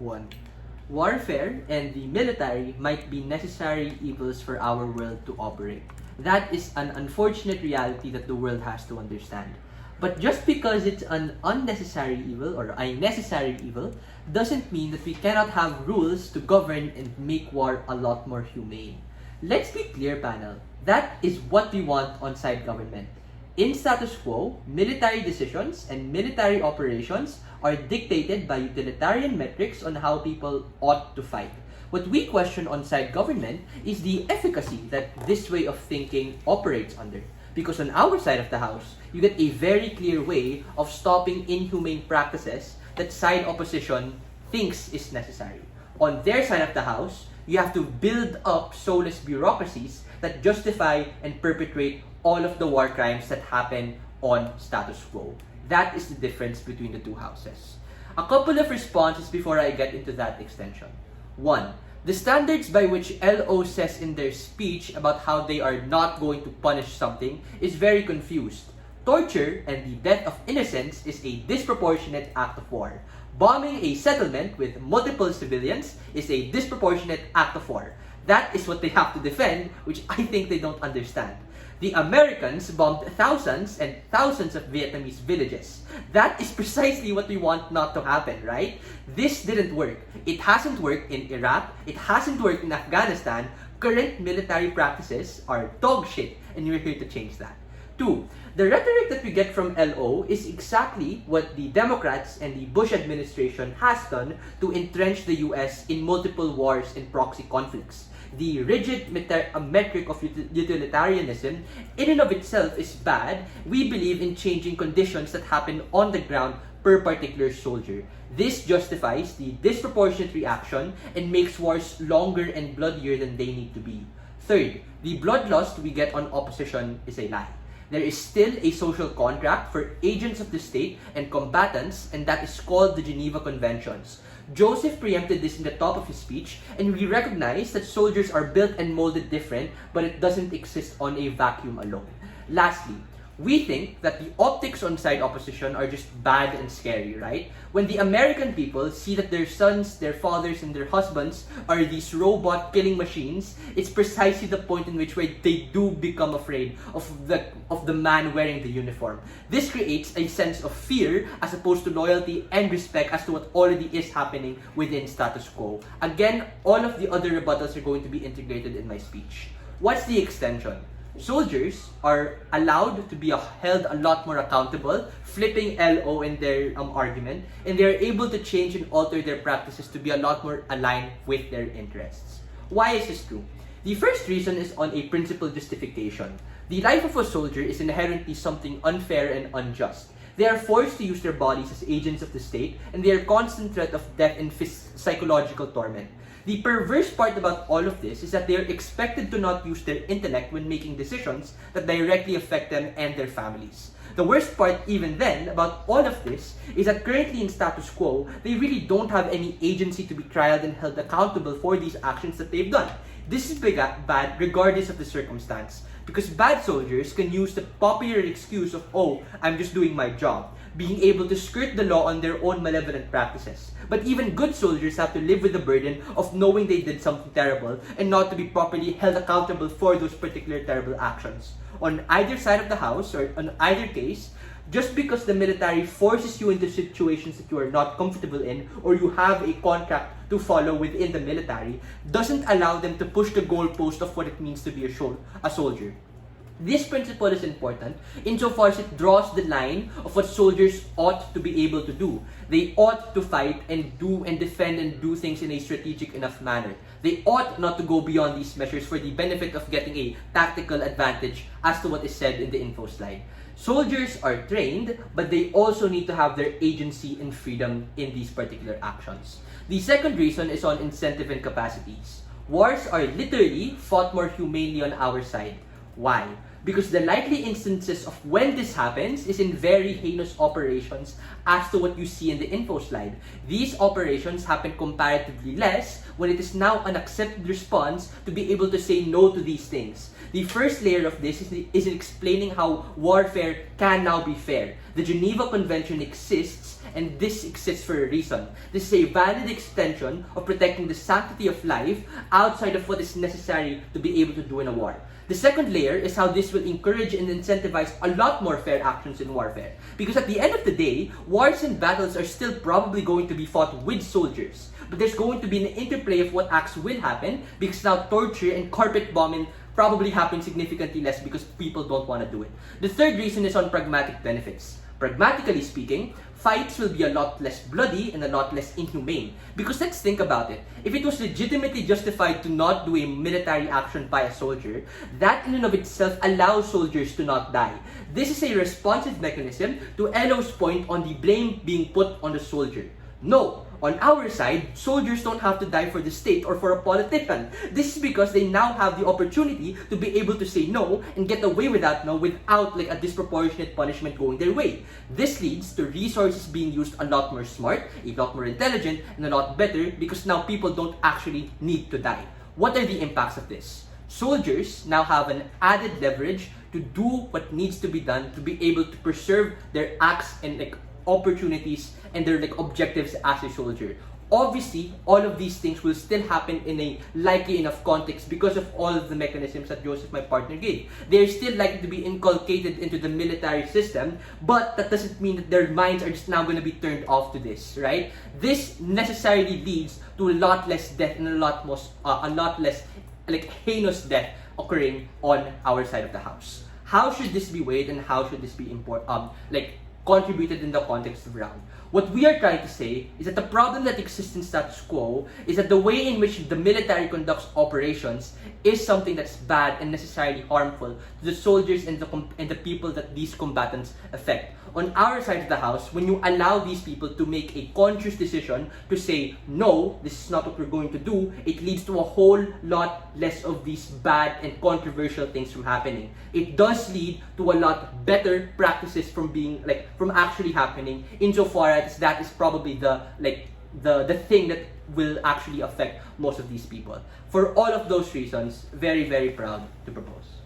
1. Warfare and the military might be necessary evils for our world to operate. That is an unfortunate reality that the world has to understand. But just because it's an unnecessary evil or a necessary evil doesn't mean that we cannot have rules to govern and make war a lot more humane. Let's be clear, panel. That is what we want on side government. In status quo, military decisions and military operations are dictated by utilitarian metrics on how people ought to fight. What we question on side government is the efficacy that this way of thinking operates under. Because on our side of the house, you get a very clear way of stopping inhumane practices that side opposition thinks is necessary. On their side of the house, you have to build up soulless bureaucracies that justify and perpetrate all of the war crimes that happen on status quo. That is the difference between the two houses. A couple of responses before I get into that extension. 1. The standards by which LO says in their speech about how they are not going to punish something is very confused. Torture and the death of innocents is a disproportionate act of war. Bombing a settlement with multiple civilians is a disproportionate act of war. That is what they have to defend, which I think they don't understand. The Americans bombed thousands and thousands of Vietnamese villages. That is precisely what we want not to happen, right? This didn't work. It hasn't worked in Iraq. It hasn't worked in Afghanistan. Current military practices are dog shit, and we're here to change that. 2. The rhetoric that we get from LO is exactly what the Democrats and the Bush administration has done to entrench the US in multiple wars and proxy conflicts. The rigid metric of utilitarianism in and of itself is bad. We believe in changing conditions that happen on the ground per particular soldier. This justifies the disproportionate reaction and makes wars longer and bloodier than they need to be. 3rd, the bloodlust we get on opposition is a lie. There is still a social contract for agents of the state and combatants, and that is called the Geneva Conventions. Joseph preempted this in the top of his speech, and we recognize that soldiers are built and molded different, but it doesn't exist on a vacuum alone. Lastly, we think that the optics on side opposition are just bad and scary, right? When the American people see that their sons, their fathers, and their husbands are these robot killing machines, it's precisely the point in which they do become afraid of the man wearing the uniform. This creates a sense of fear as opposed to loyalty and respect as to what already is happening within status quo. Again, all of the other rebuttals are going to be integrated in my speech. What's the extension? Soldiers are allowed to be held a lot more accountable, flipping LO in their argument, and they are able to change and alter their practices to be a lot more aligned with their interests. Why is this true? The first reason is on a principled justification. The life of a soldier is inherently something unfair and unjust. They are forced to use their bodies as agents of the state, and they are constant threat of death and psychological torment. The perverse part about all of this is that they are expected to not use their intellect when making decisions that directly affect them and their families. The worst part even then about all of this is that currently in status quo, they really don't have any agency to be trialed and held accountable for these actions that they've done. This is bad regardless of the circumstance, because bad soldiers can use the popular excuse of, oh, I'm just doing my job, being able to skirt the law on their own malevolent practices. But even good soldiers have to live with the burden of knowing they did something terrible and not to be properly held accountable for those particular terrible actions. On either side of the house, or on either case, just because the military forces you into situations that you are not comfortable in, or you have a contract to follow within the military, doesn't allow them to push the goalpost of what it means to be a soldier. This principle is important insofar as it draws the line of what soldiers ought to be able to do. They ought to fight and do and defend and do things in a strategic enough manner. They ought not to go beyond these measures for the benefit of getting a tactical advantage as to what is said in the info slide. Soldiers are trained, but they also need to have their agency and freedom in these particular actions. The second reason is on incentive and capacities. Wars are literally fought more humanely on our side. Why? Because the likely instances of when this happens is in very heinous operations as to what you see in the info slide. These operations happen comparatively less when it is now an accepted response to be able to say no to these things. The first layer of this is explaining how warfare can now be fair. The Geneva Convention exists, and this exists for a reason. This is a valid extension of protecting the sanctity of life outside of what is necessary to be able to do in a war. The second layer is how this will encourage and incentivize a lot more fair actions in warfare. Because at the end of the day, wars and battles are still probably going to be fought with soldiers. But there's going to be an interplay of what acts will happen, because now torture and carpet bombing probably happen significantly less because people don't want to do it. The third reason is on pragmatic benefits. Pragmatically speaking, fights will be a lot less bloody and a lot less inhumane. Because let's think about it. If it was legitimately justified to not do a military action by a soldier, that in and of itself allows soldiers to not die. This is a responsive mechanism to Elo's point on the blame being put on the soldier. No, on our side, soldiers don't have to die for the state or for a politician. This is because they now have the opportunity to be able to say no and get away with that no without like a disproportionate punishment going their way. This leads to resources being used a lot more smart, a lot more intelligent, and a lot better because now people don't actually need to die. What are the impacts of this? Soldiers now have an added leverage to do what needs to be done to be able to preserve their acts and like opportunities and their like objectives as a soldier. Obviously, all of these things will still happen in a likely enough context because of all of the mechanisms that Joseph, my partner, gave. They're still likely to be inculcated into the military system, but that doesn't mean that their minds are just now going to be turned off to this, right? This necessarily leads to a lot less death and a lot less like heinous death occurring on our side of the house. How should this be weighed and how should this be contributed in the context of round? What we are trying to say is that the problem that exists in status quo is that the way in which the military conducts operations is something that's bad and necessarily harmful to the soldiers and the people that these combatants affect. On our side of the house, when you allow these people to make a conscious decision to say, no, this is not what we're going to do, it leads to a whole lot less of these bad and controversial things from happening. It does lead to a lot better practices from actually happening, insofar as that is probably the thing that will actually affect most of these people. For all of those reasons, very, very proud to propose.